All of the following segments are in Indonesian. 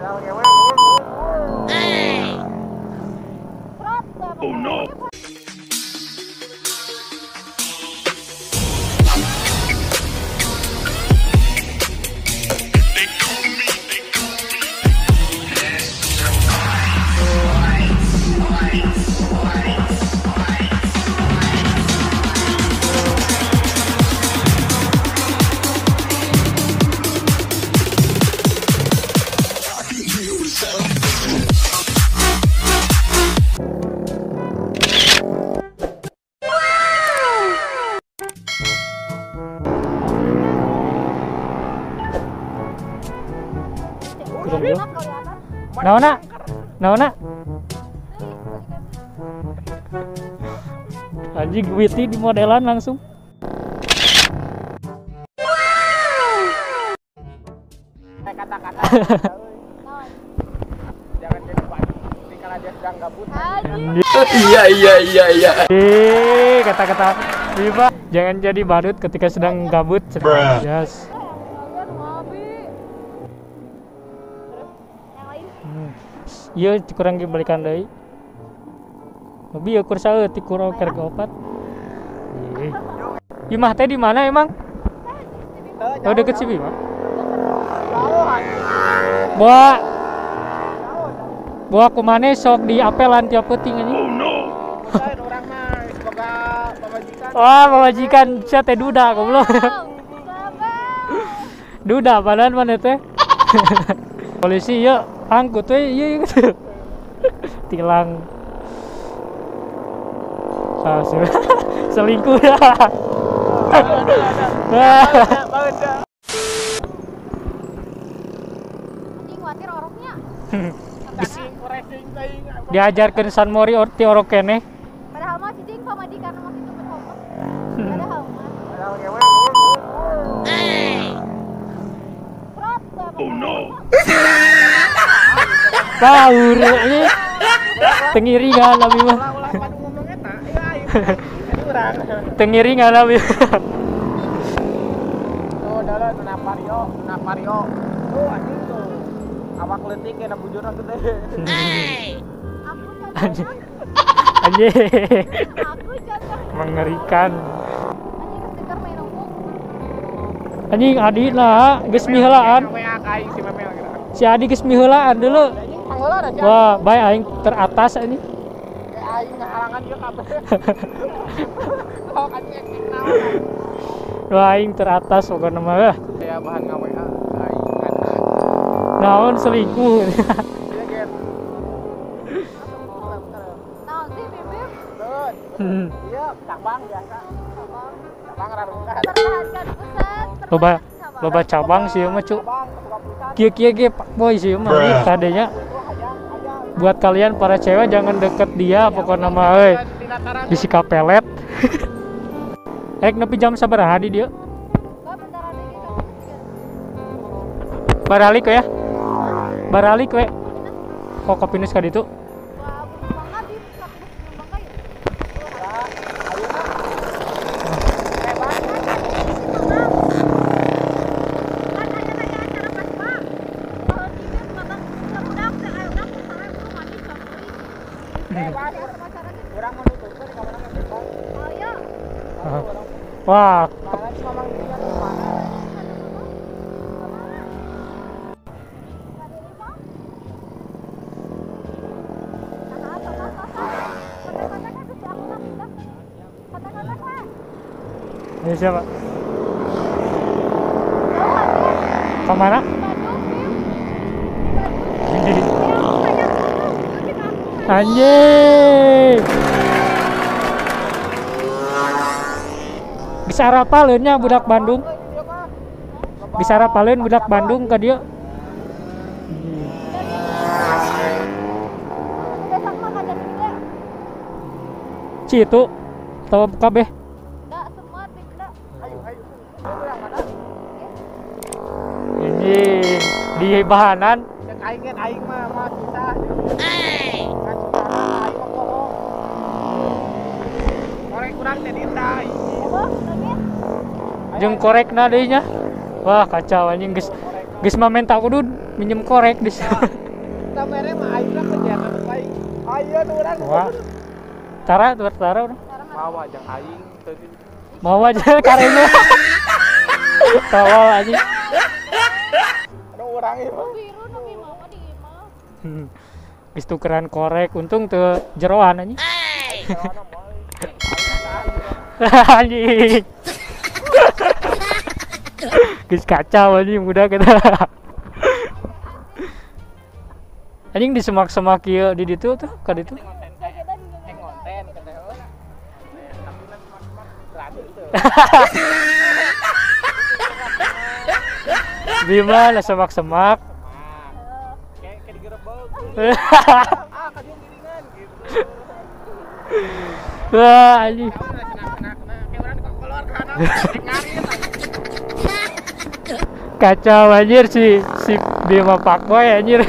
Oh no. Naona? Naona? Anjing witty di modelan langsung. Kata-kata. Jangan jadi badut kalau dia sedang gabut. Iya. Kata-kata Viva, jangan jadi badut ketika sedang gabut. Yes. Iya, kurang dibalikan deui. Lebih ya kursa ti kurang keur opat. Imah teh di mana emang? Oh, deket si Bima. Bawa kumane sok di apelan tiap peuting anjing. Oh no. Orang mah semoga pemajikan. Wah, pemajikan sia teh duda goblok. Duda padahal mana teh? Polisi ya angkut we ieu gitu. Tilang. Selingkuh ya. Khawatir orangnya. Diajarkan San Mori orti orok kene. Padahal mah cicing pamajikan mah itu betul. Padahal mah. Oh no. Baur ini tengiringan abi mah. Tengiringan abi. Tuh, dalah napario. Tuh anjing tuh. Awak leutik ya bujurna gede. Anjing. Aku contoh. Mengerikan. Anjing stiker main ombong. Anjing Adi lah, geus miheulaan. Si Adi geus miheulaan dulu. Wah, bae aing teratas ini. Aing ngahalangan ieu kabeh. Oh, anjing naon. Wah, aing teratas pokona mah. Ya bahan ngaweha aing kan. Naon selingkuh. Iya, Gen. Naon sih bibir? Betul. Iya, cabang biasa. Cabang rarungkat. Tertahankan pusat. Loba cabang sih mah, Cuk. Kieu ge Pak Boy sih mah tadinya. Buat kalian para cewek jangan deket dia pokoknya mah euy. Disikap pelet. Nepi jam sabaraha di dieu? Baralik ya? Baralik we. Kok kopineus ka ditu? Wah, ini siapa? Kemana? Anjing. Bisa rapaleunnya budak Bandung. Bisa rapaleun budak Bandung ka dieu. Citu tahu kabeh. Enggak semua tidak. Ayo. Ini di bahanan. Cek aing mah susah. Kan susah aing mah bohong. Korek kurang teh dinda aing. Jeung korekna deui nya. Wah, kacau anjing geus mah menta kudud. minjem korek di sana. Kamera mah ayeuna kegiatan baik. Ayo tuh urang. Wah. Tara urang. Mau aja aing teu. Mau aja karena. Tawal anjing. Aduh urang ieu. Biru nu ge mau di imah. Geus tukeran korek, untung teu jeroan anjing. Anjing. Geus kacau anjing udah kita. Anjing di semak-semak ieu di ditu tuh, ka ditu. Konten katanya. Bima lah semak-semak. Kayak digerebek. Kadieu giringan gitu. Wah, anjing. Kayak urang keluar kana ngarit. Kacau anjir si Bima Pakboy anjir.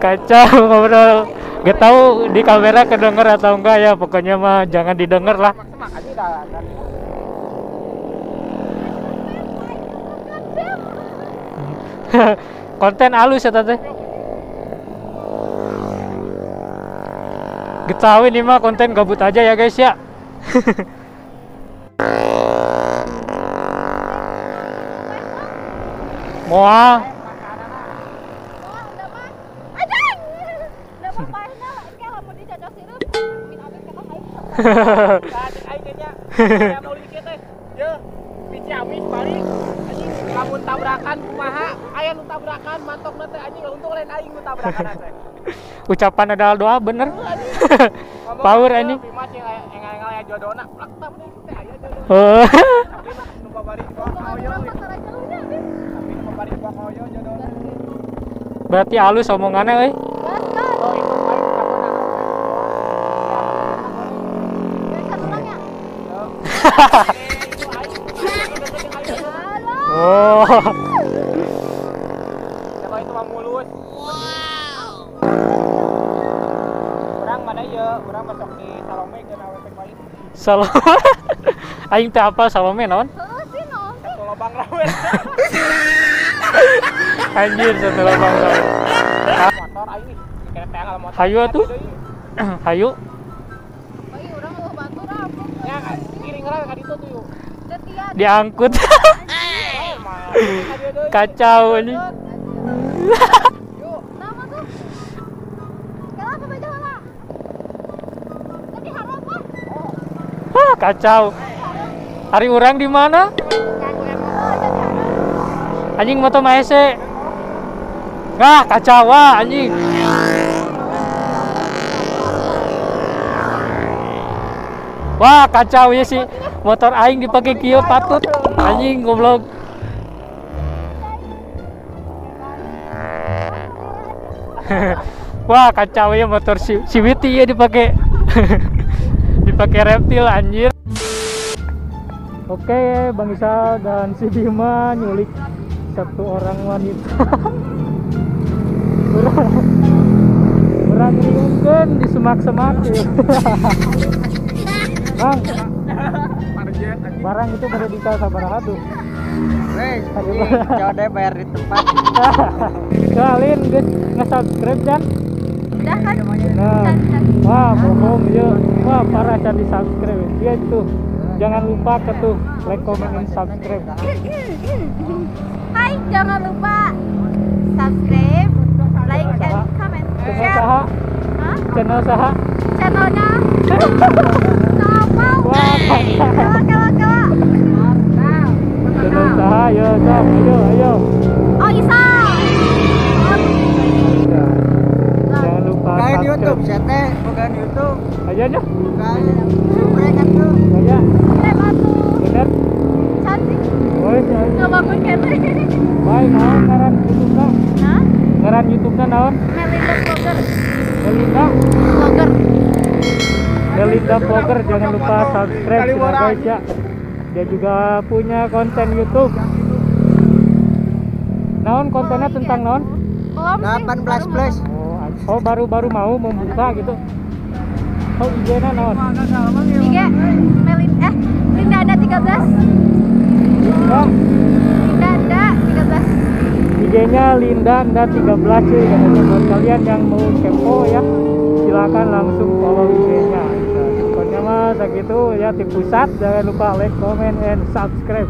Kacau ngobrol. Gak tahu di kamera kedenger atau enggak ya, pokoknya mah jangan didengar lah. Makanya dah. Konten halus ya tante. Getawi ini mah konten gabut aja ya guys ya. Moa. Saya mau dikit teh. Ye, biji amis balik. Anjing lamun tabrakan kumaha? Aya nu tabrakan mantokna teh anjing untung lain aing nu tabrakan teh. Ucapan adalah doa bener. Power anjing. Mas yang aya jodohna. Plak tam deui teh aya jodoh. Oh. Tapi nu babari gua koyo. Tapi nu babari gua koyo jodohna. Berarti halus omongannya euy. Oh itu aing kapona. Oh. Kalau itu mah mulus. Urang mana ye? Urang masuk di Salome ke awet baik. Salome. Aing teh apa Salome naon? Satu lobang rawet. Anjir satu lubang rawet. Motor aing nih. Kena tengah motor. Hayu atuh. Hayu. Ya, kiring urang ka ditu tuh yuk. Diangkut. Kacau ini. Wah, kacau. Hari orang di mana? Anjing moto maese. Nah, kacau wah anjing. Wah, kacau ya sih. Motor aing dipakai kieu patut. Anjing goblok. Wah, kacau ya motor si Witi ya dipakai. Dipakai reptil anjir. Oke, Bang Isa dan si Bima nyulik satu orang wanita. Orang riungkeun di semak-semak. Bang, barang itu pada dikasih sabaraha tuh. Weh, jauh bayar di tempat. Kalian nge-subscribe kan? Udah kan? Nah, wah bohong ya. Wah parah can di subscribe. Dia itu. Jangan lupa ke tuh like, comment, and subscribe. Hai, jangan lupa subscribe, like, and comment. Channel Share. saha? Hah? Channel saha? Channelnya sama. Wah, Kala. channel saha? Yo, Sam, ayo. Oh, Isa. Jangan lupa Bukan subscribe. YouTube, sete, bukan YouTube. Aja aja. Bukan. Mereka tuh. Aja. Batu. Bener. Cantik. Woi, Nggak bangun kene. baik naon ngaran YouTube-na? Hah? Ngaran YouTube-na naon? Melinda Vlogger. Melinda. Vlogger. Melinda Vlogger, jangan lupa subscribe ya guys ya. Dia juga punya konten YouTube. Naon kontennya tentang naon? Belum sih. 18 plus. Oh baru mau membuka gitu. Oh IG-nya naon? IG Linda ada 13. Linda Linda ada 13. IG-nya Linda 13 cuy katanya. Buat kalian yang mau kepo ya, silakan langsung follow IG-nya. Pokoknya mah segitu ya, di pusat. Jangan lupa like, comment, and subscribe.